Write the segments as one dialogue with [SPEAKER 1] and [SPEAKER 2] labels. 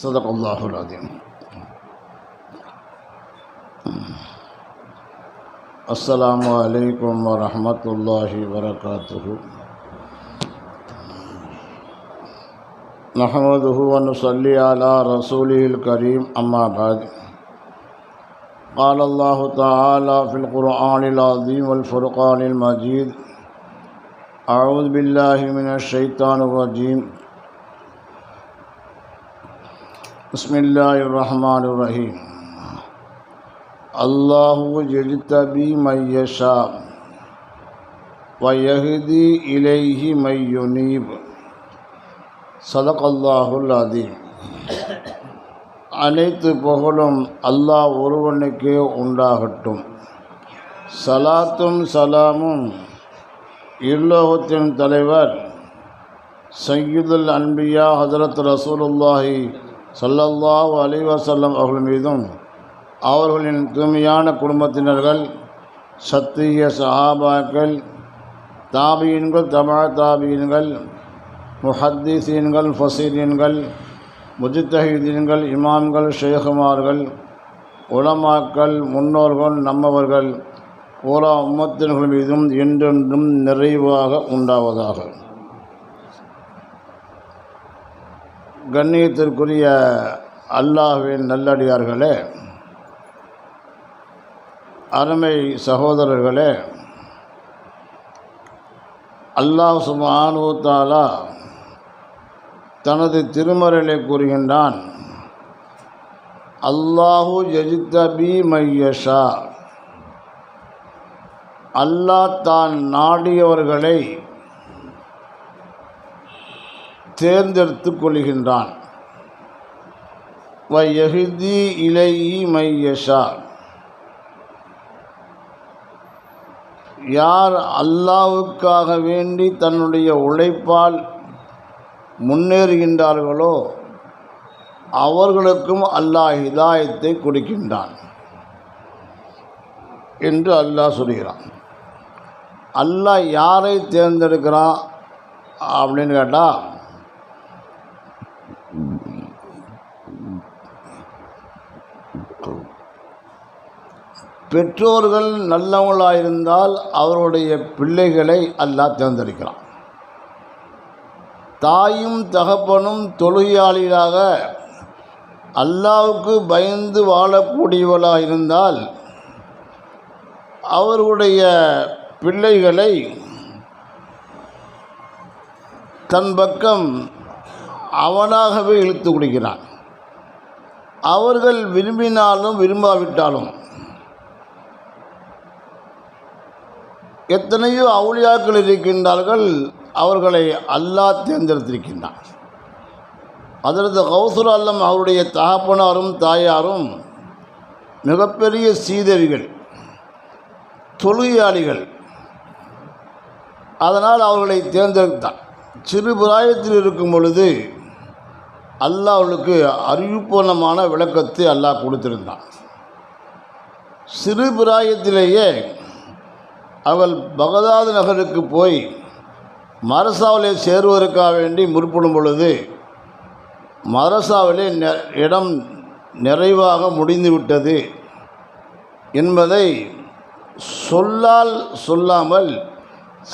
[SPEAKER 1] சதகல்லாஹுல் அஸீம். அஸ்ஸலாமு அலைக்கும் வரஹ்மத்துல்லாஹி வபரகாத்துஹு. நஹ்மதுஹு வ நுஸல்லி அலா ரசூலில் கரீம். அம்மா பஅத். قال الله تعالى في القرآن العظيم والفرقان المجيد: أعوذ بالله من الشيطان الرجيم. بسم الله الرحمن الرحيم. الله يجتبي من يشاء ويهدي إليه من ينيب. صدق الله العظيم. அனைத்து புகழும் அல்லாஹ் ஒருவனுக்கே உண்டாகட்டும். சலாத்தும் சலாமும் இல்லோகத்தின் தலைவர் சய்யிதுல் அன்பியா ஹஜ்ரத் ரசூலுல்லாஹி ஸல்லல்லாஹு அலைஹி வஸல்லம் அவர்கள் மீதும் அவர்களின் தூய்மையான குடும்பத்தினர்கள், சத்திய சஹாபாக்கள், தாபீன்கள், தபா தாபீன்கள், முஹத்திஸீன்கள், ஃபஸீரீன்கள், முஜ்தஹிதீன்கள், இமாம்கள், ஷேகுமார்கள், உலமாக்கள், முன்னோர்கள், நம்மவர்கள் பூரா உம்மத்தினர்கள் மீதும் என்றென்றும் நிறைவாக உண்டாவதாக. கண்ணியத்திற்குரிய அல்லாஹ்வின் நல்லடியார்களே, அருமை சகோதரர்களே, அல்லாஹ் சுப்ஹானஹு வ தஆலா தனது திருமறையிலே கூறுகின்றான்: அல்லாஹு யஜ்தபி மன் யஷா. அல்லாஹ் தான் நாடியவர்களை தேர்ந்தெடுத்து கொள்கின்றான். வ யஹ்தி இலைஹி மன் யஷா. யார் அல்லாஹ்வுக்காக வேண்டி தன்னுடைய உழைப்பால் முன்னேறுகின்றார்களோ அவர்களுக்கும் அல்லாஹ் ஹிதாயத்தை கொடுக்கின்றான் என்று அல்லாஹ் சொல்கிறான். அல்லாஹ் யாரை தேர்ந்தெடுக்கிறான் அப்படின்னு கேட்டால், பெற்றோர்கள் நல்லவங்களாயிருந்தால் அவருடைய பிள்ளைகளை அல்லாஹ் தேர்ந்தெடுக்கிறான். தாயும் தகப்பனும் தொழுகையாளிகளாக அல்லாஹ்வுக்கு பயந்து வாழக்கூடியவர்களாக இருந்தால் அவர்களுடைய பிள்ளைகளை தன் பக்கம் அவனாகவே இழுத்து கொடுக்கிறான். அவர்கள் விரும்பினாலும் விரும்பாவிட்டாலும். எத்தனையோ அவுலியாக்கள் இருக்கின்றார்கள், அவர்களை அல்லாஹ் தேர்ந்தெடுத்திருக்கின்றான். ஹஜ்ரத் கௌசுல் ஆலம் அவருடைய தகப்பனாரும் தாயாரும் மிகப்பெரிய சீதேவிகள், தொழுகையாளிகள். அதனால் அவர்களை தேர்ந்தெடுத்தான். சிறு பிராயத்தில் இருக்கும் பொழுது அல்லாஹ் அவர்களுக்கு அறிவுபூர்ணமான விளக்கத்தை அல்லாஹ் கொடுத்திருந்தான். சிறு பிராயத்திலேயே அவள் பகதாது நகருக்கு போய் மதரசாவிலே சேருவதற்காக வேண்டி முற்படும் பொழுது மதரசாவிலே இடம் நிறைவாக முடிந்துவிட்டது என்பதை சொல்லால் சொல்லாமல்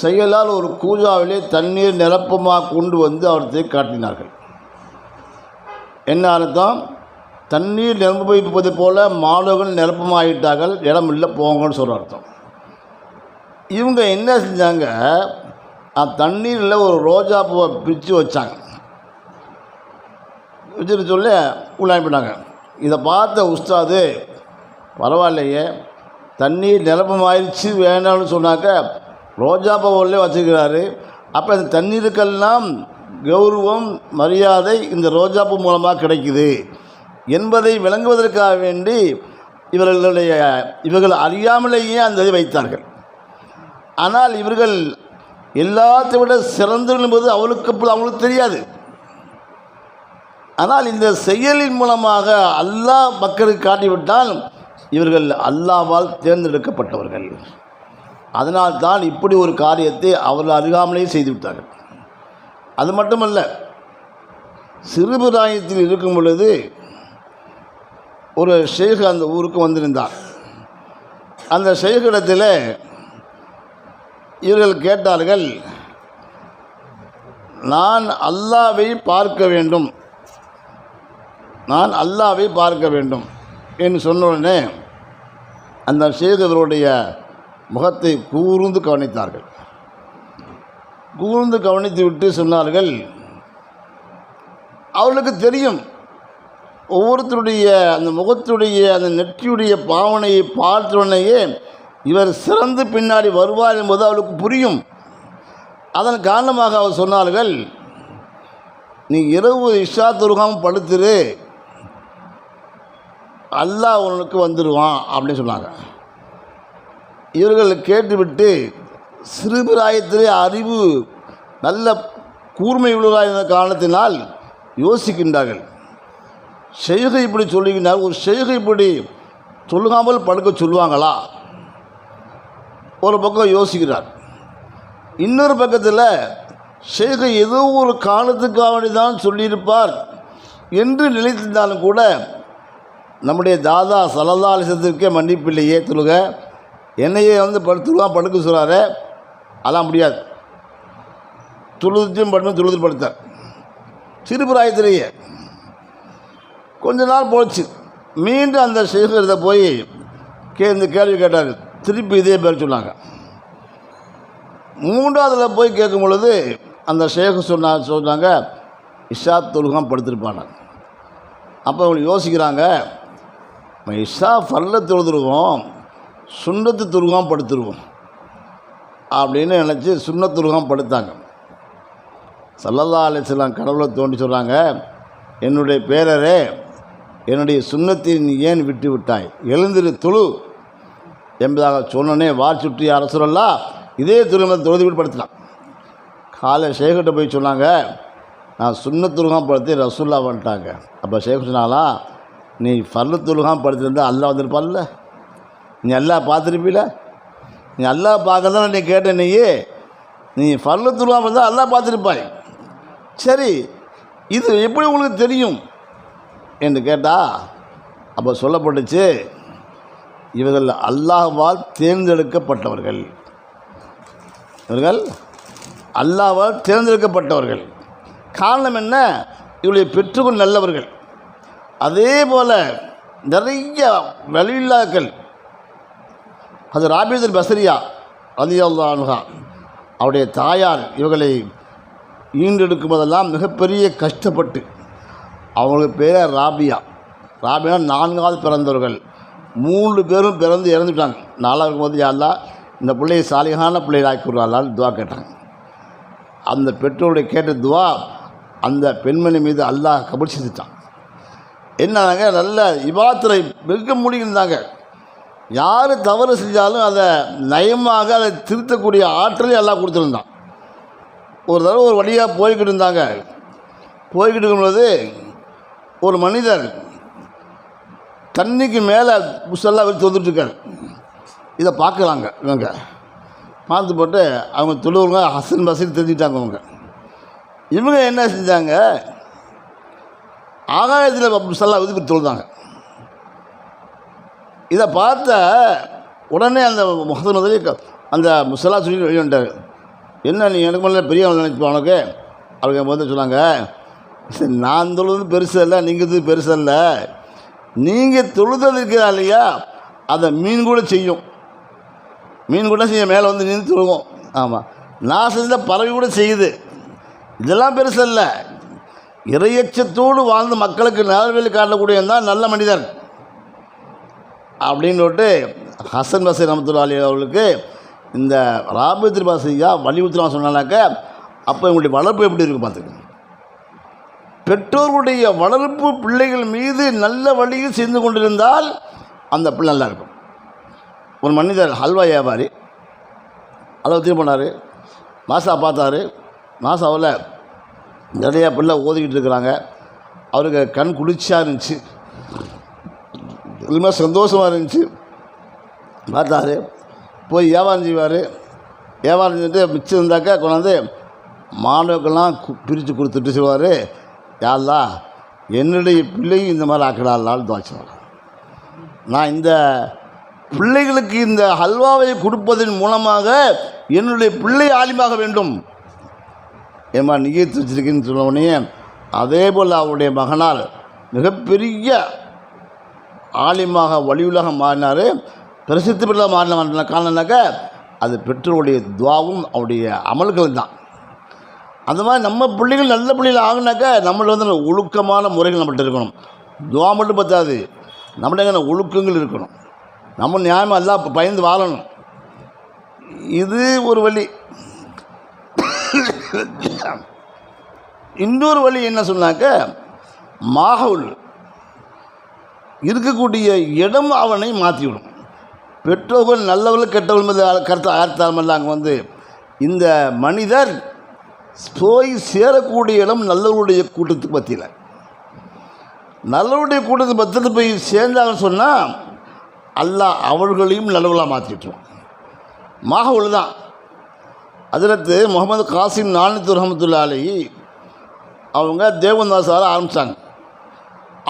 [SPEAKER 1] செயலால் ஒரு கூஜாவிலே தண்ணீர் நிரப்பமாக கொண்டு வந்து அவர்களை காட்டினார்கள். என்ன அர்த்தம்? தண்ணீர் நிரம்ப வைப்பது போல மாணவர்கள் நிரப்பமாகிட்டார்கள், இடம் இல்லை, போங்கன்னு சொல்கிற அர்த்தம். இவங்க என்ன செஞ்சாங்க? தண்ணீரில் ஒரு ரோஜா பூவை பிரித்து வச்சாங்க. வச்சுட்டு சொல்லி உள்ளாயிட்டாங்க. இதை பார்த்த உஸ்தாது, பரவாயில்லையே, தண்ணீர் நிரப்பமாயிடுச்சு வேண்டாம்னு சொன்னாக்க ரோஜா பூவிலே வச்சுக்கிறாரு. அப்போ இந்த தண்ணீருக்கெல்லாம் கௌரவம், மரியாதை இந்த ரோஜா பூ மூலமாக கிடைக்குது என்பதை விளங்குவதற்காக வேண்டி இவர்கள் அறியாமலேயே அந்த இதை வைத்தார்கள். ஆனால் இவர்கள் எல்லாத்தை விட சிறந்தவர்கள் என்பது அவங்களுக்கு தெரியாது. ஆனால் இந்த செயலின் மூலமாக அல்லாஹ் மக்களுக்கு காட்டிவிட்டால் இவர்கள் அல்லாஹ்வால் தேர்ந்தெடுக்கப்பட்டவர்கள். அதனால்தான் இப்படி ஒரு காரியத்தை அவர்கள் அறியாமலேயே செய்துவிட்டார்கள். அது மட்டுமல்ல, சிறுபிராயத்தில் இருக்கும் பொழுது ஒரு ஷேக் அந்த ஊருக்கு வந்திருந்தார். அந்த ஷேக்கிடத்தில் இவர்கள் கேட்டார்கள், நான் அல்லாஹ்வை பார்க்க வேண்டும், நான் அல்லாஹ்வை பார்க்க வேண்டும் என்று சொன்ன உடனே அந்த ஷேகர்களுடைய முகத்தை கூர்ந்து கவனித்தார்கள். கூர்ந்து கவனித்து விட்டு சொன்னார்கள், அவர்களுக்கு தெரியும் ஒவ்வொருத்தருடைய அந்த முகத்துடைய அந்த நெற்றியுடைய பாவனையை பார்த்தோடனேயே இவர் சிறந்து பின்னாடி வருவார் என்பது அவளுக்கு புரியும். அதன் காரணமாக அவர் சொன்னார்கள், நீ இரவு இஷா தொழுகாமல் படுத்துரு, அல்லாஹ் உனக்கு வந்துடுவான் அப்படின்னு சொன்னாங்க. இவர்கள் கேட்டுவிட்டு சிறுபிராயத்திலே அறிவு நல்ல கூர்மை உள்ளதாக இருந்த காரணத்தினால் யோசிக்கின்றார்கள். ஷெய்கை இப்படி சொல்லுகின்றார், ஒரு ஷெய்கை இப்படி சொல்லுகாமல் படுக்க சொல்லுவாங்களா? ஒரு பக்கம் யோசிக்கிறார். இன்னொரு பக்கத்தில் ஷெய்கை ஏதோ ஒரு காரணத்துக்காக தான் சொல்லியிருப்பார் என்று நினைத்திருந்தாலும் கூட நம்முடைய தாதா ஸல்லல்லாஹு அலைஹி வஸல்லத்திற்கே மன்னிப்பில்லையே, தொழுக என்னையே தொழுகாமல் படுக்க சொல்கிறாரு, அதெல்லாம் முடியாது, தொழுதும் தொழுது படுத்தார். சிறுபிராயத்திலேயே கொஞ்ச நாள் போச்சு. மீண்டும் அந்த ஷேகிட்ட போய் இந்த கேள்வி கேட்டார். திருப்பி இதே பேர் சொன்னாங்க. மூன்றாவதில் போய் கேட்கும் பொழுது அந்த ஷேக் சொன்னாங்க, இஷா தொழுகாமல் படுத்திருப்பாங்க. அப்போ அவங்க யோசிக்கிறாங்க, இஷா ஃபர்ல தொழுதுருவோம், சுன்னத்து தொழுகாமல் படுத்துருவோம் அப்படின்னு நினச்சி சுன்னத்து தொழுகாமல் படுத்தாங்க. ஸல்லல்லாஹு அலைஹி வஸல்லம் கடவுளை தோண்டி சொல்கிறாங்க, என்னுடைய பேரரே, என்னுடைய சுன்னத்தை நீ ஏன் விட்டு விட்டாய், எழுந்திரு தொழு என்பதாக சொன்னனே வார் சுற்றி அரசுரல்லா இதே தொழுது விட்டு படுத்தினான். காலை ஷேக்கிட்ட போய் சொன்னாங்க, நான் சுன்னத் தொழுகாமல் படுத்தி ரசூல்லா வந்துட்டாங்க. அப்போ ஷேக் சொன்னாலா, நீ ஃபர்லு தொழுகாமல் படுத்திருந்தா அல்லாஹ் வந்திருப்பான்ல, நீ அல்லாஹ் பார்த்துருப்பீல, நீ அல்லாஹ் பார்க்க தானே நீ கேட்ட, நீ ஃபர்லு தொழுகாமல் இருந்தால் அல்லாஹ் பார்த்துருப்பாய். சரி, இது எப்படி உங்களுக்கு தெரியும் என்று கேட்டால் அப்போ சொல்லப்பட்டுச்சு, இவர்கள் அல்லாஹ்வால் தேர்ந்தெடுக்கப்பட்டவர்கள், இவர்கள் அல்லாஹ்வால் தேர்ந்தெடுக்கப்பட்டவர்கள். காரணம் என்ன? இவருடைய பெற்றோர்கள் நல்லவர்கள். அதே போல் நிறைய வலியுல்லாக்கள், அது ராபியத்துல் பஸ்ரியா ரலியல்லாஹு அன்ஹா அவருடைய தாயார் இவர்களை ஈண்டெடுக்கும் போதெல்லாம் மிகப்பெரிய கஷ்டப்பட்டு, அவங்களுக்கு பேர் ராபியா 4வது பிறந்தவர்கள், 3 பேரும் பிறந்து இறந்துட்டாங்க. 4வது போது யாரெல்லாம் இந்த பிள்ளையை சாலிகான பிள்ளையை ஆக்கிடுவாங்களான்னு துவா கேட்டாங்க. அந்த பெற்றோருடைய கேட்ட துவா அந்த பெண்மணி மீது அல்லாஹ் கபூல் செஞ்சுட்டான். என்னங்க, நல்ல இபாத்திரை மிக முடிந்தாங்க. யார் தவறு செஞ்சாலும் அதை நயமாக அதை திருத்தக்கூடிய ஆற்றலை எல்லாம் கொடுத்துருந்தான். ஒரு தடவை ஒரு வழியாக போய்கிட்டு இருந்தாங்க. போய்கிட்டு இருக்கும்போது ஒரு மனிதர் தண்ணிக்கு மேலே புஷெல்லாம் வச்சு வந்துட்டுருக்காரு. இதை பார்க்குறாங்க. இவங்க பார்த்து போட்டு அவங்க தொழுவங்க ஹசன் பசன் தெரிஞ்சுக்கிட்டாங்க. இவங்க என்ன செஞ்சாங்க, ஆகாயத்தில் புஷெல்லாம் வச்சு தொழுதாங்க. இதை பார்த்த உடனே அந்த ஹசன் பசரி அந்த முசல்லா சொல்லி வெளியே வந்துட்டார். என்ன நீ எனக்கு மேலே பெரிய நினைப்பா உனக்கு அவங்க வந்து சொன்னாங்க, நான் தொழுது பெருசு இல்லை, நீங்கள் இது பெருசு இல்லை, நீங்கள் தொழுதல் இருக்கிறா இல்லையா, அதை மீன் கூட செய்யும், மீன் கூட செய்ய மேலே வந்து நின்று தொழுகும். ஆமாம், நான் செஞ்ச பறவை கூட செய்யுது, இதெல்லாம் பெருசு இல்லை. இறையச்சத்தோடு வாழ்ந்து மக்களுக்கு நல்வழி காட்டக்கூடிய தான் நல்ல மனிதர் அப்படின்னு சொல்லிட்டு ஹசன் பஸ்ரி ரஹ்மத்துல்லாஹி அலைஹி அவர்களுக்கு இந்த ராபியத்துல் பஸ்ரியா வலியுறுத்தலாம் சொன்னாக்க, அப்போ இவங்களுடைய வளர்ப்பு எப்படி இருக்குது பார்த்துக்கோங்க. பெற்றோர்களுடைய வளர்ப்பு பிள்ளைகள் மீது நல்ல வழியில் செய்து கொண்டிருந்தால் அந்த பிள்ளை நல்லா இருக்கும். ஒரு மனிதர் ஹல்வா வியாபாரி அளவு பண்ணார். மாசா பார்த்தாரு. மாசாவில் நிறையா பிள்ளை ஓதிக்கிட்டு இருக்கிறாங்க. அவருக்கு கண் குளிர்ச்சியாக இருந்துச்சு, ரொம்ப சந்தோஷமாக இருந்துச்சு. பார்த்தாரு, போய் வியாபாரம் செய்வார். வியாபாரம் செஞ்சுட்டு மிச்சம் இருந்தாக்கா கொண்டாந்து மாணவர்கள்லாம் பிரித்து கொடுத்துட்டு சொல்லுவார், யாருலா என்னுடைய பிள்ளையும் இந்த மாதிரி ஆக்கலான்னு துவச்சுவாங்க. நான் இந்த பிள்ளைகளுக்கு இந்த ஹல்வாவை கொடுப்பதன் மூலமாக என்னுடைய பிள்ளை ஆலிமாக வேண்டும் ஏமா நியத்து வச்சிருக்கேன்னு சொன்னோடனே அதே போல் அவருடைய மகனால் மிகப்பெரிய ஆலிமாக வலியுலக மாறினார். பிரசித்தி பெற்ற மாறின காரணம்னாக்க அது பெற்றோருடைய துவாவும் அவருடைய அமல்கள் தான். அந்த மாதிரி நம்ம பிள்ளைகள் நல்ல பிள்ளைகள் ஆகுனாக்கா நம்மள வந்து ஒழுக்கமான முறைகள் நம்மகிட்ட இருக்கணும். துவா மட்டும் பத்தாது, நம்மகிட்ட ஒழுக்கங்கள் இருக்கணும். நம்ம நியாயமாக எல்லாம் பயந்து வாழணும். இது ஒரு வழி. இன்னொரு வழி என்ன சொன்னாக்க, மாஹவுல் இருக்கக்கூடிய இடம் அவனை மாற்றிவிடும். பெற்றோர்கள் நல்லவர்கள் கெட்டவர்கள் மீது கருத்து ஆர்த்தாமல் அங்கே வந்து இந்த மனிதர் போய் சேரக்கூடிய இடம் நல்லவருடைய கூட்டத்துக்கு பற்றியில். நல்லவருடைய கூட்டத்துக்கு பற்றியில் போய் சேர்ந்தாங்கன்னு சொன்னால் அல்லாஹ் அவர்களையும் நல்லவர்களாக மாற்றிட்டுருவோம். மாஹவுல் தான். ஹஜ்ரத் முகமது காசிம் நானூத்தி ரஹமத்துல்லாஹி அலைஹி அவங்க தேவந்தாசார ஆரம்பித்தாங்க.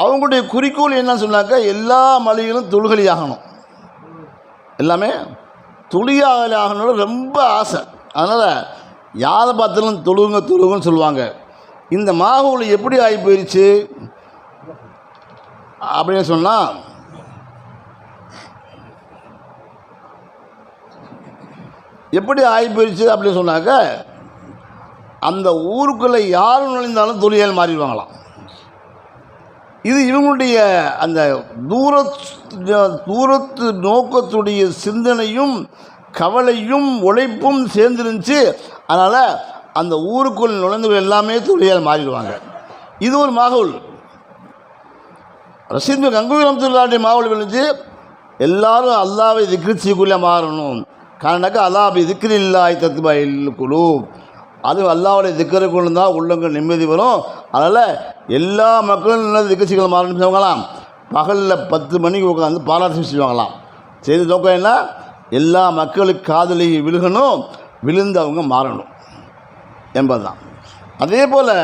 [SPEAKER 1] அவங்களுடைய குறிக்கோள் என்னன்னு சொன்னாக்கா, எல்லா மலைகளும் தொழுகலியாகணும், எல்லாமே தொழிலாகணும்னு ரொம்ப ஆசை. அதனால் யாரை பார்த்தாலும் தொழுகுன்னு சொல்லுவாங்க. இந்த மாஹவுல் எப்படி ஆகி போயிடுச்சு அப்படின்னு சொன்னால், எப்படி ஆகி போயிடுச்சு அப்படின்னு சொன்னாக்க, அந்த ஊருக்குள்ளே யார் நுழைந்தாலும் தொழிலால் மாறிடுவாங்களாம். இது இவங்களுடைய அந்த தூரத்து நோக்கத்துடைய சிந்தனையும் கவலையும் உழைப்பும் சேர்ந்துருந்துச்சு. அதனால் அந்த ஊருக்குள் நுழைந்தவர்கள் எல்லாமே தொழிலால் மாறிடுவாங்க. இது ஒரு மாஹவுல். ரஷீத் கங்கூரி ரஹ்மத்துல்லாஹி மாஹவுல் விழுந்து எல்லாரும் அல்லாஹ்வை திக்ர் செய்யக்குள்ளே மாறணும். காரணக்க அல்லாஹ் திக்ரில்லாஹி தத்மஇன்னுல் குலூப், அது அல்லாஹ்வுடைய திக்கரை கொண்டு தான் உள்ளங்கள் நிம்மதி வரும். அதனால் எல்லா மக்களும் நல்ல திக்கசிகள் மாறணும் செய்வாங்களாம். பகலில் 10 மணிக்கு உட்காந்து பாராட்டு செய்வாங்களாம். செய்த நோக்கம் என்ன, எல்லா மக்களுக்கு காதலையும் விழுகணும், விழுந்து அவங்க மாறணும் என்பது தான். அதே போல்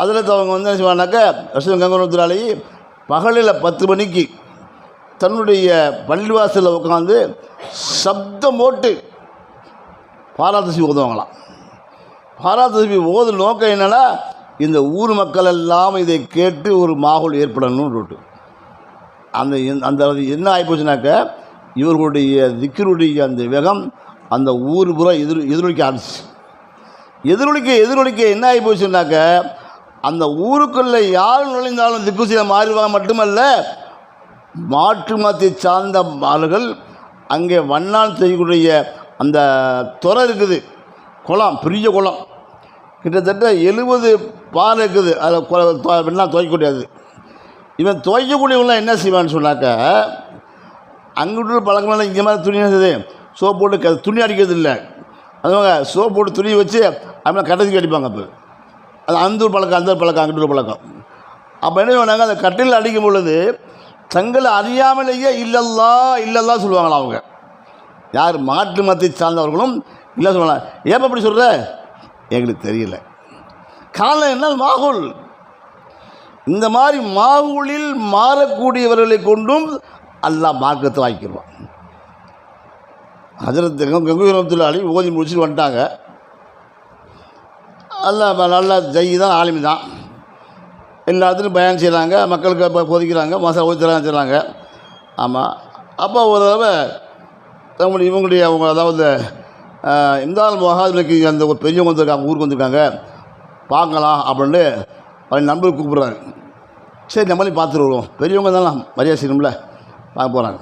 [SPEAKER 1] அதில் அவங்க வந்து என்ன செய்வாங்கனாக்கா, ரஷீத் கங்கூரி பகலில் 10 மணிக்கு தன்னுடைய பள்ளிவாசலில் உட்காந்து சப்தம் போட்டு பாராத்தசி ஓதுவாங்களாம். பாராத்தசி ஓது நோக்கம் என்னென்னா, இந்த ஊர் மக்கள் எல்லாம் இதை கேட்டு ஒரு மாஹவுல் ஏற்படணும்னு அந்த அந்த என்ன ஆகிப்போச்சுனாக்க, இவர்களுடைய திக்ருடைய அந்த வேகம் அந்த ஊர் பூரா எதிரொலிக்க ஆரம்பிச்சு. எதிரொலிக்க என்ன ஆகி போச்சுனாக்க, அந்த ஊருக்குள்ளே யார் நுழைந்தாலும் திக்கு செய்ய மாறிடுவாங்க. மட்டுமல்ல, மாற்று மதத்தை சார்ந்த ஆளுகள் அங்கே வண்ணால் செய்யக்கூடிய அந்த துறை இருக்குது, குளம், பெரிய குளம், கிட்டத்தட்ட 70 பாறை இருக்குது. அதில் வெண்ணால் துவைக்கக்கூடியது. இவன் துவைக்கக்கூடியவங்களாம் என்ன செய்வான்னு சொன்னாக்க, அங்கிட்டு பழக்கமான இங்கே மாதிரி துணி இருக்குது, சோப் போட்டு துணி அடிக்கிறது இல்லை. அதுவாங்க சோப் போட்டு துணி வச்சு அப்படின்னா கட்டத்துக்கு அடிப்பாங்க. அப்போ அது அந்த ஒரு பழக்கம் அங்கிட்டு ஒரு பழக்கம். அப்போ என்ன சொன்னாங்க, அந்த கட்டில் அடிக்கும் பொழுது தங்களை அறியாமலேயே இல்லல்லா சொல்லுவாங்களாம். அவங்க யார் மாற்று மதத்தை சார்ந்தவர்களும் இல்லை சொல்லுவாங்க. ஏன் அப்படி சொல்கிற, எங்களுக்கு தெரியல. காரணம் என்ன, மாஹவுல். இந்த மாதிரி மாஹவுலில் மாறக்கூடியவர்களை கொண்டும் அல்லாஹ் மார்க்கத்தை வாங்கிடுவான். ஹஜ்ரத் கங்கூரி ரஹ்மத்துல்லாஹி அலைஹி ஓதி முடிச்சுட்டு வந்துட்டாங்க. நல்லா ஜெய் தான், ஆலிம் தான், எல்லாத்துலையும் பயன் செய்கிறாங்க, மக்களுக்கு இப்போ போதிக்கிறாங்க, மசாலா ஓதித்தராங்க செய்கிறாங்க. ஆமாம். அப்போ ஒரு தடவை இவங்களுடைய அவங்க அதாவது இம்தால் மகாதுக்கு அந்த ஒரு பெரியவங்க வந்திருக்காங்க, ஊருக்கு வந்திருக்காங்க, பார்க்கலாம் அப்படின்னு அவன் நண்பர் கூப்பிட்றாங்க. சரி நம்மளையும் பார்த்துட்டு வருவோம், பெரியவங்க தானே மரியாதை செய்யணும்ல, பார்க்க போகிறாங்க.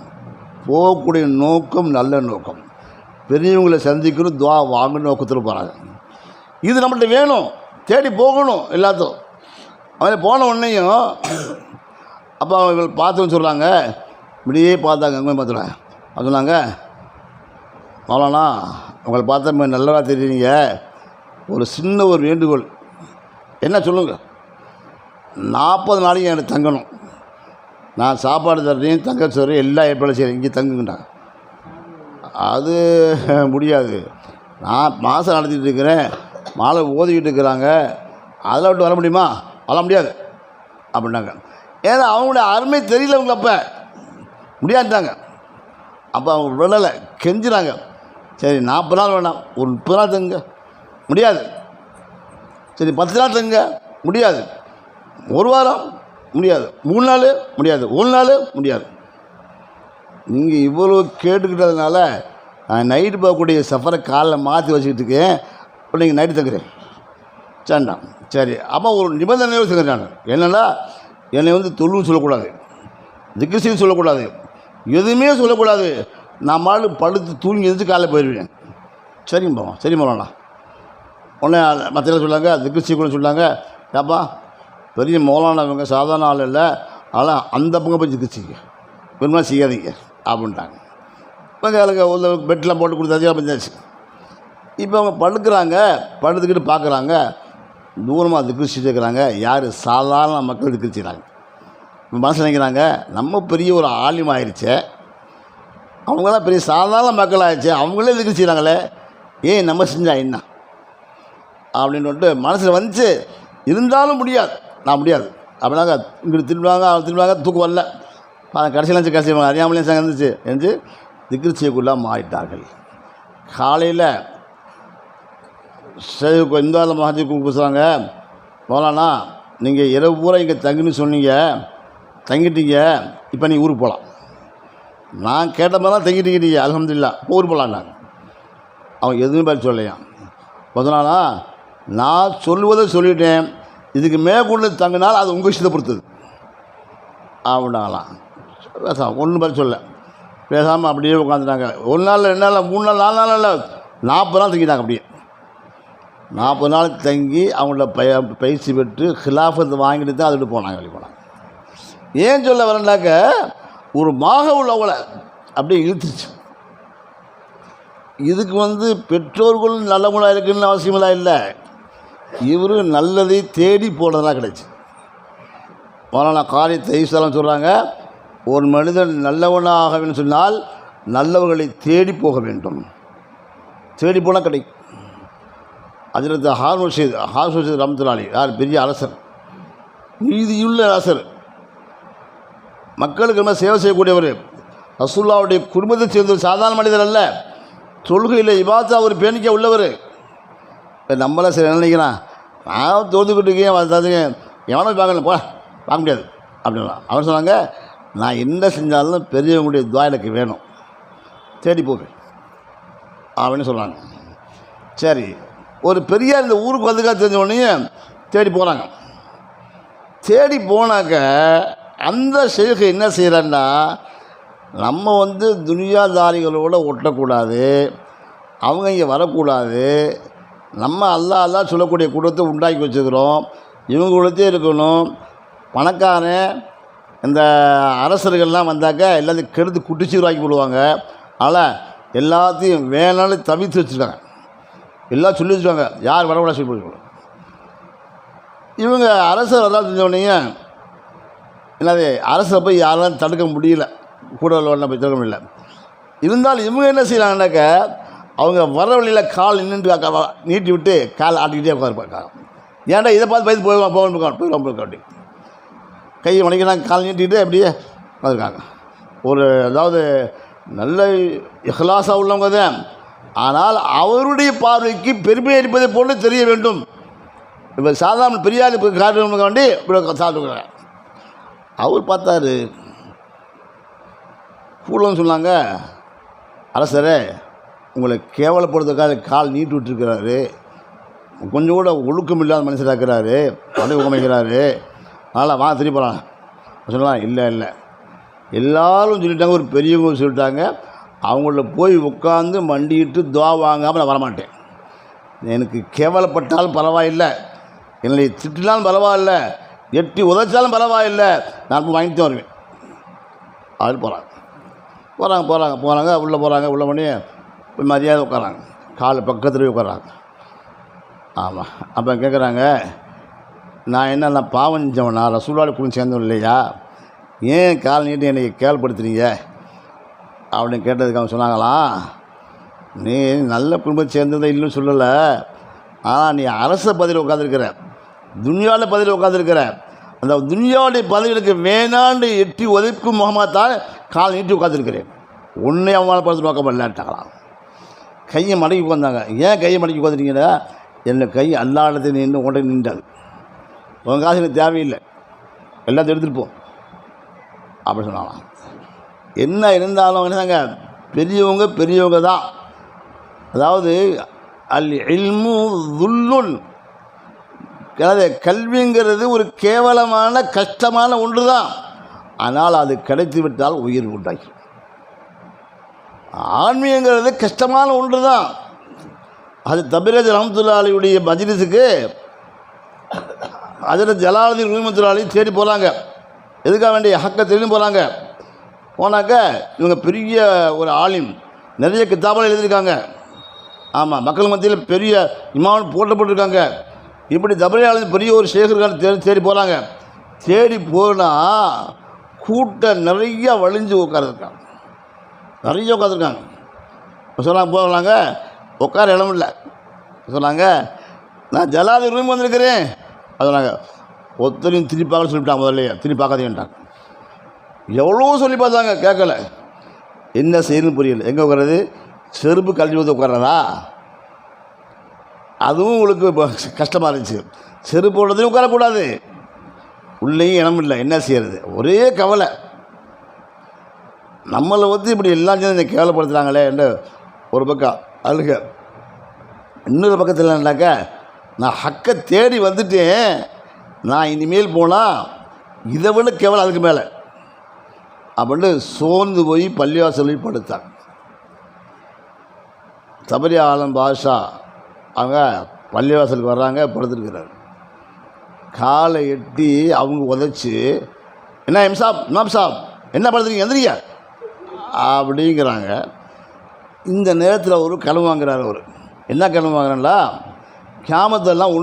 [SPEAKER 1] போகக்கூடிய நோக்கம் நல்ல நோக்கம், பெரியவங்களை சந்திக்கணும், துவா வாங்கணும் நோக்கத்தில் போகிறாங்க. இது நம்மள்கிட்ட வேணும், தேடி போகணும் எல்லாத்தும். அவன் போன உடனேயும் அப்போ அவங்க பார்த்துன்னு சொல்கிறாங்க, இப்படியே பார்த்தாங்க, அங்கே பார்த்துடுவேன். அது சொன்னாங்க, மௌலானா உங்களை பார்த்தா நல்லவா தெரியுறீங்க, ஒரு சின்ன ஒரு வேண்டுகோள். என்ன சொல்லுங்கள், 40 நாளைக்கு எனக்கு தங்கணும், நான் சாப்பாடு தர்றேன், தங்க சொல்கிறேன், எல்லா ஏற்பாடும் செய்கிறேன், இங்கே தங்குங்கண்டாங்க. அது முடியாது, நான் மாதம் நடத்திட்டு இருக்கிறேன், மாலை ஓதிக்கிட்டு இருக்கிறாங்க, அதெல்லாம் விட்டு வர முடியுமா? வர முடியாது அப்படின்னாங்க. ஏன்னா அவங்களுடைய அருமை தெரியல அவங்க, அப்போ முடியாதுட்டாங்க. அப்போ அவங்க விடலை, கெஞ்சுறாங்க. சரி 40 நாள் வேணாம், ஒரு 30 நாள் தங்குங்க. முடியாது. சரி 10 நாள் தங்குங்க. முடியாது. ஒரு வாரம் முடியாது. 3 நாள் முடியாது. 1 நாள் முடியாது. நீங்கள் இவ்வளோ கேட்டுக்கிட்டதுனால நான் நைட்டு போகக்கூடிய சஃபரை காலைல மாற்றி வச்சுக்கிட்டு இருக்கேன். இப்போ நீங்கள் நைட்டு தங்குறேன் சேண்டாம். சரி, அப்போ ஒரு நிபந்தனையோடு வச்சுக்கிறேன் நான். என்னென்னா, என்னை வந்து தொழுன்னு சொல்லக்கூடாது, திக்ருசின்னு சொல்லக்கூடாது, எதுவுமே சொல்லக்கூடாது. நான் மாடு படுத்து தூங்கி எழுந்து காலையில் போயிடுவேன். சரிங்க போவோம். சரி போகலாம்ண்ணா. உடனே மற்ற சொல்லாங்க, திக்ருசி கூட சொல்லாங்க, ஏப்பா பெரிய மௌலானவங்க சாதாரண ஆள் இல்லை, அதனால் அந்த பக்கம் போய் திக்ருசிங்க, பெருமா செய்யாதீங்க அப்படின்ட்டாங்க. இப்போ எனக்கு உள்ள பெட்டெலாம் போட்டு கொடுத்தாச்சு, அப்படிஞ்சாச்சு. இப்போ அவங்க படுக்கிறாங்க, படுத்துக்கிட்டு பார்க்குறாங்க, தூரமாக திக்ருசி இருக்கிறாங்க. யார்? சாதாரண மக்கள் திக்ருசிக்கிறாங்க. மனசு நினைக்கிறாங்க, நம்ம பெரிய ஒரு ஆலிம் ஆயிடுச்சே, அவங்களாம் பெரிய சாதாரண மக்கள் ஆயிடுச்சு, அவங்களே திக்ருசிக்கிறாங்களே, ஏன் நம்ம செஞ்சா என்ன அப்படின்னு மனசில் வந்துச்சு. இருந்தாலும் முடியாது, நான் முடியாது அப்படின்னாங்க. இங்கிட்டு திரும்புவாங்க, தூக்கம் வரல. கடைசியில் அறியாமலே இருந்துச்சு என்று திக்ருசிக்குள்ளே மாறிட்டார்கள். காலையில் இந்த மகாஜி கூப்பிடுறாங்க, போகலாண்ணா நீங்கள் இரவு பூரா இங்கே தங்குன்னு சொன்னீங்க, தங்கிட்டீங்க, இப்போ நீங்கள் ஊருக்கு போகலாம். நான் கேட்ட மாதிரி தான் தங்கிட்டீங்க, அல்ஹம்துலில்லாஹ், ஊருக்கு போகலான்னாங்க. அவன் எதுவுமே பதில் சொல்லலையாம். பார்த்தோன்னா, நான் சொல்லுவதை சொல்லிட்டேன், இதுக்கு மேற்கொண்டு தங்கினால் அது உங்கள் விஷயத்தை பொறுத்தது அப்படின்னாங்களாம். ஒன்றும் பதில் சொல்ல, பேசாமல் அப்படியே உட்காந்துட்டாங்க. 1 நாள் 2 நாள் 3 நாள் 4 நாள் இல்லை, 40 நாள் தங்கிட்டாங்க. அப்படியே 40 நாள் தங்கி அவங்கள பயிற்சி பெற்று ஹிலாஃபத்தை வாங்கிட்டு தான் அதுட்டு போனாங்க. ஏன் சொல்ல வரேன்னாக்க, ஒரு மாக உள்ளவங்கள அப்படியே இழுத்துச்சு. இதுக்கு பெற்றோர்கள் நல்லவங்களாக இருக்குன்னு அவசியமெல்லாம் இல்லை, இவர் நல்லதை தேடி போனதெல்லாம் கிடைச்சி. ஆனால் காரியத்தை ஈஸ்வரம் சொல்கிறாங்க, ஒரு மனிதன் நல்லவனாக வேண்டும் சொன்னால் நல்லவர்களை தேடி போக வேண்டும். தேடி போனால் கிடைக்கும். அதில் ஹாரூன் ரஷீத் ரஹ்மத்துல்லாஹி யார்? பெரிய அரசர், நீதியுள்ள அரசர், மக்களுக்கு ரொம்ப சேவை செய்யக்கூடியவர், ரசூலுல்லாஹ்வுடைய குடும்பத்தை சேர்ந்த ஒரு சாதாரண மனிதர் அல்ல, தொழுகையில் இபாதா ஒரு பேணிக்க உள்ளவர். நம்மளாம் சரி நினைக்கிறான், நான் தோதுக்கிட்டு இருக்கேன், எவனோ பார்க்க முடியாது அப்படின்னா. அவர் சொன்னாங்க, நான் என்ன செஞ்சாலும் பெரியவங்களுடைய துஆ எனக்கு வேணும், தேடி போவேன் அப்படின்னு சொல்கிறாங்க. சரி, ஒரு பெரியார் இந்த ஊருக்கு வந்துக்கா தெரிஞ்ச உடனே தேடி போகிறாங்க. தேடி போனாக்க அந்த ஷேக் என்ன செய்கிறான்னா, நம்ம துனியாதாரிகளோடு ஒட்டக்கூடாது, அவங்க இங்கே வரக்கூடாது, நம்ம அல்லாஹ் சொல்லக்கூடிய கூட்டத்தை உண்டாக்கி வச்சுக்கிறோம், இவங்களுக்கே இருக்கணும். பணக்காரன் இந்த அரசர்கள்லாம் வந்தாக்க எல்லாத்தையும் கெடுத்து குட்டிச்சு உருவாக்கி போடுவாங்க. அதனால் எல்லாத்தையும் வேணாலும் தவிர்த்து வச்சுருக்காங்க, எல்லாம் சொல்லி வச்சுருவாங்க, யார் வரக்கூடாது சொல்லி போடுவாங்க. இவங்க அரசர் வரலாம் செஞ்சோடனே என்னது, அரசரை போய் யாராலும் தடுக்க முடியல, கூட உள்ளவன போய் தடுக்க முடியல. இருந்தாலும் இவங்க என்ன செய்கிறாங்கன்னாக்க, அவங்க வர வழியில் கால் நின்று நீட்டி விட்டு கால் ஆட்டிக்கிட்டே உட்காருப்பாங்க. ஏன்டா இதை பார்த்து பயந்து போயிடுவான் அப்படி கையை மணிக்கிறாங்க, கால் நீட்டிக்கிட்டு அப்படியே உட்காந்துருக்காங்க. ஒரு அதாவது நல்ல இஹ்லாஸாக உள்ளவங்க தான், ஆனால் அவருடைய பார்வைக்கு பெருமை அளிப்பதை போன்று தெரிய வேண்டும். இப்போ சாதாரண பெரியார் காரணம் வேண்டி இப்படி சாப்பிட்டுக்கிறாங்க. அவர் பார்த்தாரு, கூடன்னு சொன்னாங்க, அரசரே உங்களை கேவலப்படுறதுக்காக கால் நீட்டு விட்டுருக்கிறாரு, கொஞ்சம் கூட ஒழுக்கம் இல்லாத மனுஷராக இருக்கிறாரு, பதவி உமைக்கிறாரு, அதனால் வா திரும்பி போகலாம் சொல்லலாம். இல்லை எல்லோரும் சொல்லிட்டாங்க, ஒரு பெரியவங்க சொல்லிட்டாங்க, அவங்கள போய் உட்காந்து மண்டிட்டு துவா வாங்காமல் நான் வரமாட்டேன். எனக்கு கேவலப்பட்டாலும் பரவாயில்லை, என்னை திட்டினாலும் பரவாயில்ல, எட்டி உதைச்சாலும் பரவாயில்லை, நான் போய் வாங்கிட்டு தான் வருவேன். அது போகிறாங்க உள்ளே போகிறாங்க. உள்ள பண்ணி போய் மரியாதை உட்காராங்க, கால் பக்கத்துலேயே உட்காராங்க. ஆமாம். அப்போ கேட்குறாங்க, நான் பாவம் செஞ்சவன், நான் ரசூலுல்லாஹ் கூட சேர்ந்தவன் இல்லையா, ஏன் கால் நீட்டி என்னை கேவலப்படுத்துறீங்க அப்படின்னு கேட்டதுக்கு அவங்க சொன்னாங்களாம், நீ நல்ல குடும்பத்தை சேர்ந்ததை இல்லைன்னு சொல்லலை, ஆனால் நீ அரச பதவியில் உட்காந்துருக்கிற, துன்யாவில் பதவியில் உட்காந்துருக்கிற அந்த துன்யாவுடைய பதவிகளுக்கு வேணாண்டு எட்டி ஒதுக்கும் முகமாத்தான் கால் நீட்டி உட்காந்துருக்கிறேன், உன்னை அவமானப்படுத்த நோக்கம் பண்ணலான்ட்டாங்களாம். கையை மடக்கி உட்காந்தாங்க. ஏன் கையை மடக்கி உட்காந்துட்டீங்கன்னா, என்னை கை அல்லாடத்தை நின்று உங்கள்கிட்ட நின்றாது, உங்கள் காசு எனக்கு தேவையில்லை, எல்லாத்தையும் எடுத்துகிட்டு போ அப்படி சொன்னாங்களாம். என்ன இருந்தாலும் என்னங்க, பெரியவங்க தான். அதாவது அல் இல்மு துல்லுன், கல்விங்கிறது ஒரு கேவலமான கஷ்டமான ஒன்று தான். ஆனால் அது கிடைத்து விட்டால் உயிர் உண்டாக்கி. ஆன்மீகங்கிறது கஷ்டமான ஒன்று தான். அது தபிரேஜ் ரஹ்மத்துல்லாஹி அலைஹியுடைய மஜ்லிஸுக்கு ஹஜ்ரத் ஜலாலுதீன் ரஹ்மத்துல்லாஹி அலைஹி தேடி போகிறாங்க. எதுக்காக வேண்டிய ஹக்கை தெரிஞ்சு போகிறாங்க. போனாக்க இவங்க பெரிய ஒரு ஆலிம், நிறைய கிதாபெல்லாம் எழுதியிருக்காங்க. ஆமாம், மக்கள் மத்தியில் பெரிய இமாம் போட்டப்பட்டிருக்காங்க. இப்படி தபரியாளி பெரிய ஒரு ஷேகர்கான தேடி போகிறாங்க. தேடி போனால் கூட்டம் நிறையா வழிஞ்சு உட்காந்துருக்காங்க, நிறைய உட்காந்துருக்காங்க. சொன்னாங்க, போகிறாங்க, உட்கார இடம் இல்லை. சொன்னாங்க, நான் ஜலாலுதீன் ரூம் வந்திருக்கிறேன். அது சொன்னாங்க, ஒருத்தரையும் திருப்பி பார்க்க சொல்லிவிட்டாங்க. முதல்லையே திருப்பி பார்க்காதீங்கன்ட்டாங்க. எவ்வளோ சொல்லி பார்த்தாங்க, கேட்கல. என்ன செய்யணும்னு புரியல. எங்கே உட்கார்றது? செருப்பு கல்வி வந்து உட்கார்றதா? அதுவும் உங்களுக்கு கஷ்டமாக இருந்துச்சு. செருப்பு போடுறதையும் உட்காரக்கூடாது, உள்ளேயும் இடம் இல்லை, என்ன செய்கிறது? ஒரே கவலை. நம்மளை வந்து இப்படி எல்லாம் சேர்ந்து கேவலப்படுத்துகிறாங்களே என்று ஒரு பக்கம் அழுக. இன்னொரு பக்கத்தில் என்னன்னாக்கா, நான் ஹக்கை தேடி வந்துட்டேன், நான் இனிமேல் போனால் இதை விட கேவலம் அதுக்கு மேலே அப்படின்னு சோர்ந்து போய் பள்ளிவாசல் போய் படுத்தாங்க. தபரி ஆலம் பாஷா அவங்க பள்ளிவாசலுக்கு வர்றாங்க, படுத்துருக்கிறார். காலை எட்டி அவங்க உதச்சி, என்ன இமாம் சாப் என்ன படுத்துறீங்க, எந்திரிங்க அப்படிங்கிறாங்க. இந்த நேரத்தில் ஒரு கனவு வாங்குறாரு. அவர் என்ன கனவு வாங்குறாங்களா, கியாமத்தெல்லாம்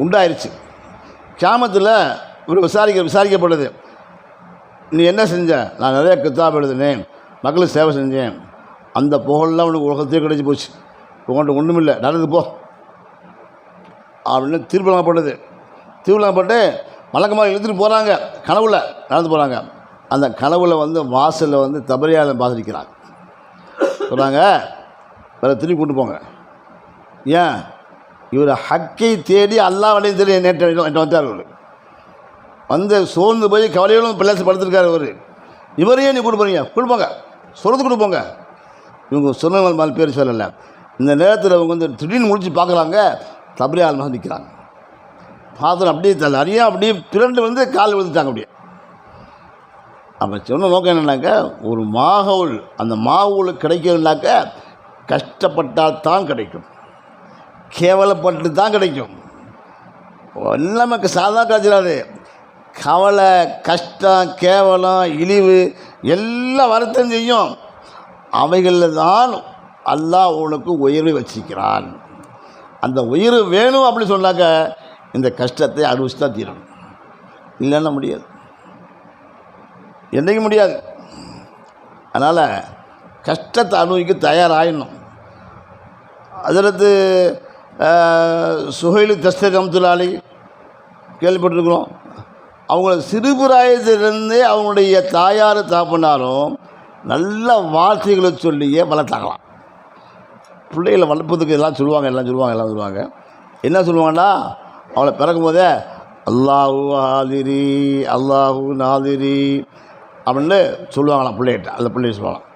[SPEAKER 1] உண்டாயிருச்சு. கியாமத்தில் இவர் விசாரிக்கப்படுது. நீ என்ன செஞ்ச? நான் நிறைய கித்தாப் எழுதினேன், மக்களுக்கு சேவை செஞ்சேன், அந்த புகழெலாம் உனக்கு உலகத்தையே கிடைச்சி போச்சு, உங்கள்கிட்ட ஒன்றும் இல்லை, நடந்து போ அப்படின்னு தீர்ப்பலாங்கப்பட்டது. தீர்ப்பலாங்கப்பட்டு வழக்கமாக இழுத்துட்டு போகிறாங்க. கனவுல நடந்து போகிறாங்க. அந்த கனவுல வந்து வாசலில் வந்து தபரியாளம் பாதிக்கிறாங்க. சொல்கிறாங்க, வேறு திரும்பி கொண்டு போங்க. ஏன்? இவர் ஹக்கை தேடி அல்லாஹ் வலையும் தேடி நேற்று வந்தார். அவர் வந்து சோர்ந்து போய் கவலையோடும் பிள்ளைச்சு படுத்துருக்காரு. இவரையே நீ கொண்டு போகிறீங்க, கொடுப்போங்க, சொல்கிறது கொடுப்போங்க. இவங்க சொன்னவங்க மேலே பேர் சொல்லலை. இந்த நேரத்தில் அவங்க வந்து திடீர்னு முடிச்சு பார்க்குறாங்க, தபரியால் மகன் நிற்கிறாங்க. பார்த்து அப்படியே நிறையா அப்படியே திரண்டு வந்து கால் விழுந்துட்டாங்க. அப்படியே அப்போ சொன்ன நோக்கம் என்னன்னாக்கா, ஒரு மாகவுல், அந்த மாகவுல் கிடைக்கணுன்னாக்க கஷ்டப்பட்டால் தான் கிடைக்கும், கேவலப்பட்டு தான் கிடைக்கும். எல்லாமே சாதா கிடைச்சிடாது. கவலை, கஷ்டம், கேவலம், இழிவு எல்லாம் வருத்தம் செய்யும். அவைகளில் தான் அல்லாஹ் உனக்கு உயர்வை வச்சிருக்கிறான். அந்த உயர்வு வேணும் அப்படின்னு சொன்னாக்க இந்த கஷ்டத்தை அனுபவிச்சு தான் தீரணும், இல்லைன்னா முடியாது, என்றைக்கும் முடியாது. அதனால் கஷ்டத்தை அனுபவிக்க தயாராகிடணும். ஹஜ்ரத் சுஹைல் தஸ்தரி ரஹ்மத்துல்லாஹி அலைஹி கேள்விப்பட்டிருக்கிறோம். அவங்கள சிறுபிராயத்திலிருந்தே அவங்களுடைய தாயார் தாப்பனாரும் நல்ல வார்த்தைகளை சொல்லியே வளர்த்தாங்களாம். பிள்ளைகளை வளர்ப்பதுக்கு எல்லாம் சொல்லுவாங்க. என்ன சொல்லுவாங்கன்னா, அவளை பிறக்கும் போதே அல்லாஹு ஹாதிரி அல்லாஹு நாதிரி அப்படின்னு சொல்லுவாங்களாம் பிள்ளைகிட்ட. அந்த பிள்ளைய சொல்லுவாங்களாம்.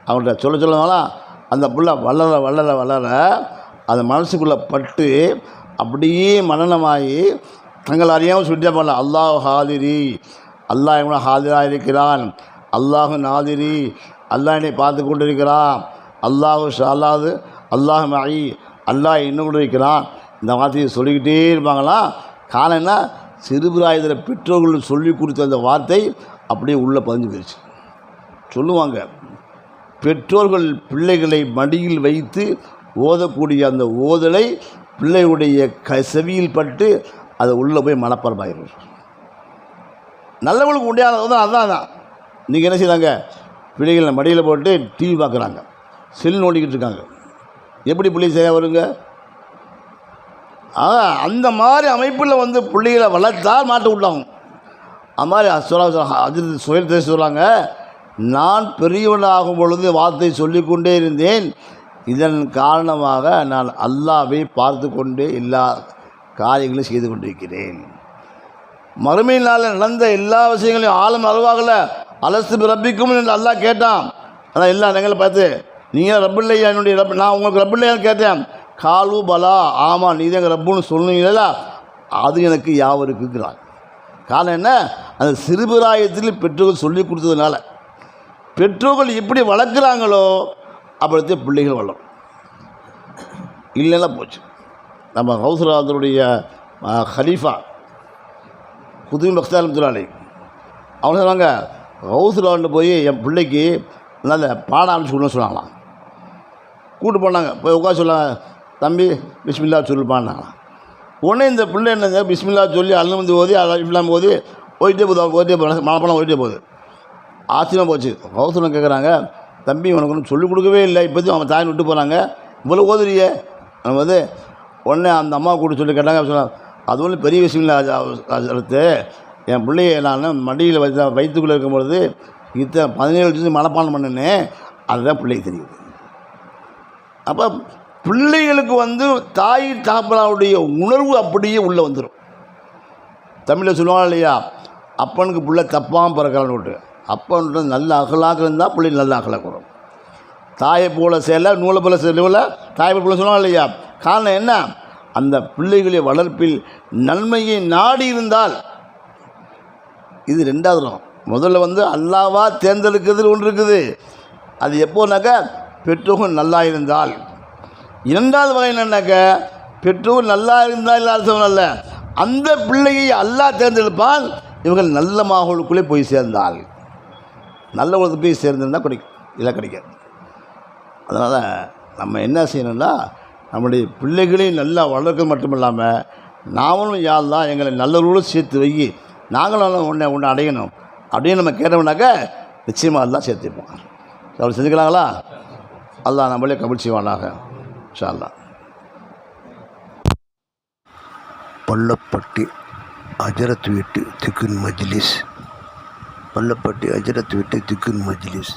[SPEAKER 1] அவங்கள்ட்ட சொல்லுவாங்களாம். அந்த பிள்ளை வளர அந்த மனசுக்குள்ளே பட்டு அப்படியே மனநமாகி தங்கள் அறியாமல் சொல்லிட்டே போகலாம். அல்லாஹ் ஹாதிரி, அல்லாஹ் எவ்வளோ ஹாதிராக இருக்கிறான், அல்லாஹு நாதிரி, அல்லாஹ் என்னை பார்த்து கொண்டு இருக்கிறான், அல்லாஹு ஷாலாது, அல்லாஹ் மஹி, அல்லாஹ் இன்னும் கொண்டு இருக்கிறான். இந்த வார்த்தையை சொல்லிக்கிட்டே இருப்பாங்களாம். காரணம்னா சிறுபிராயத்தில் பெற்றோர்கள் சொல்லி கொடுத்த அந்த வார்த்தை அப்படியே உள்ளே பதிஞ்சு போயிடுச்சு. சொல்லுவாங்க, பெற்றோர்கள் பிள்ளைகளை மடியில் வைத்து ஓதக்கூடிய அந்த ஓதலை பிள்ளையுடைய செவியில் பட்டு அதை உள்ளே போய் மனப்பாடமாயிடும். நல்லவங்களுக்கு உண்டையானது அதான். இன்றைக்கி என்ன செய்கிறாங்க, பிள்ளைகளை மடியில் போட்டு டிவி பார்க்குறாங்க, செல் நோண்டிக்கிட்டு இருக்காங்க. எப்படி பிள்ளை சரியாக வருங்க? அந்த மாதிரி அமைப்பில் வந்து பிள்ளைகளை வளர்த்தால் மாட்ட விட்டாகும். அது மாதிரி அஜித் சுயல் தேசி சொல்கிறாங்க, நான் பெரியவனாகும் பொழுது வார்த்தை சொல்லிக்கொண்டே இருந்தேன். இதன் காரணமாக நான் அல்லாஹ்வை பார்த்து கொண்டே எல்லா காரியங்களையும் செய்து கொண்டிருக்கிறேன். மறுமையினால் நடந்த எல்லா விஷயங்களையும் ஆழம் அளவாகல அலசு ரப்பிக்கும் என்று அல்லாஹ் கேட்டான். அதான் எல்லா இடங்களும் பார்த்து நீங்கள் ரப்பு இல்லையா, என்னுடைய ரப், நான் உங்களுக்கு ரப்பு இல்லையான்னு கேட்டேன். காலு பலா, ஆமாம் நீ தான் எங்கள் ரப்புன்னு சொன்னீங்களா, அது எனக்கு யாவருக்குங்கிறான். காரணம் என்ன, அந்த சிறுபிராயத்தில் பெற்றோர்கள் சொல்லி கொடுத்ததுனால. பெற்றோர்கள் எப்படி வளர்க்குறாங்களோ அப்படித்தே பிள்ளைகள் வளரும். இல்லைன்னா போச்சு. நம்ம ஹவுஸ்ராதருடைய ஹலீஃபா புதுமை பக்தாலும் துறாளி அவங்க சொன்னாங்க, ஹவுஸ்ரான்னு போய் என் பிள்ளைக்கு நல்ல பாடம் ஆரம்பிச்சு கொடுன்னு சொன்னாங்களாம். கூப்பிட்டு போனாங்க, போய் உட்காந்து சொன்னாங்க, தம்பி பிஸ்மில்லா சொல்லுப்பான்னாங்களாம். உடனே இந்த பிள்ளை என்னங்க பிஸ்மில்லா சொல்லி அல்ல வந்து ஓதி இல்லாமல் ஓதி போயிட்டே போகுது, மனப்பணம் போயிட்டே போகுது. ஆச்சரியமாக போச்சு. ஹவுஸ்ரான் கேட்குறாங்க, தம்பி உனக்கு ஒன்றும் சொல்லிக் கொடுக்கவே இல்லை, இப்போதையும் அவன் தாய் விட்டு போகிறாங்க, இவ்வளோ ஓதுறியே நம்ம வந்து. உடனே அந்த அம்மா கூட சொல்லி கேட்டாங்க. சொன்னாங்க, அது ஒன்றும் பெரிய விஷயம் இல்லை அடுத்து, என் பிள்ளைய நான் மடியில் வயிற்றுக்குள்ளே இருக்கும்பொழுது 17 வருஷம் மனப்பாடம் பண்ணினேன், அதுதான் பிள்ளைக்கு தெரியுது. அப்போ பிள்ளைகளுக்கு வந்து தாய் தாப்பனாவுடைய உணர்வு அப்படியே உள்ளே வந்துடும். தமிழில் சொல்லுவாங்க இல்லையா, அப்பனுக்கு பிள்ளை தப்பாமல் பிறக்கலான்னு விட்டு, அப்பன்றது நல்ல அகலாக இருந்தால் பிள்ளைங்க நல்ல அகலாக வரும். தாயை போல சேலை நூலை போல சேலை தாயை போல சொல்லுவாங்க இல்லையா. காரணம் என்ன, அந்த பிள்ளைகளை வளர்ப்பில் நன்மையை நாடி இருந்தால். இது ரெண்டாவது ரகம். முதல்ல வந்து அல்லாவா தேர்ந்தெடுக்கிறது ஒன்று இருக்குது, அது எப்போனாக்கா பெற்றோர்கள் நல்லா இருந்தால். இரண்டாவது வகை என்னன்னாக்க, பெற்றோர் நல்லா இருந்தால் இல்லாதவன் அல்ல, அந்த பிள்ளையை அல்லாஹ் தேர்ந்தெடுப்பால். இவர்கள் நல்ல மாகோளுக்குள்ளே போய் சேர்ந்தால், நல்ல உலகத்துக்கு போய் சேர்ந்திருந்தால் கிடைக்கும், இல்லை கிடைக்காது. அதனால் நம்ம என்ன செய்யணும்னா, நம்முடைய பிள்ளைகளையும் நல்லா வளர்க்க மட்டும் இல்லாமல் நாமளும் யாழ்தான் எங்களை நல்லவர்களும் சேர்த்து வை, நாங்களும் ஒன்று அடையணும் அப்படின்னு நம்ம கேட்டோம்னாக்க நிச்சயமாக எல்லாம் சேர்த்துப்போம். அப்படி செஞ்சுக்கலாங்களா? அல்லாஹ் நம்மளே கபூல் செய்வானாக இன்ஷா அல்லாஹ்.
[SPEAKER 2] பள்ளப்பட்டி ஹஜரத் வீட்டு திக்குன் மஜ்லிஸ், பள்ளப்பட்டி ஹஜரத் வீட்டு திக்குன் மஜ்லிஸ்.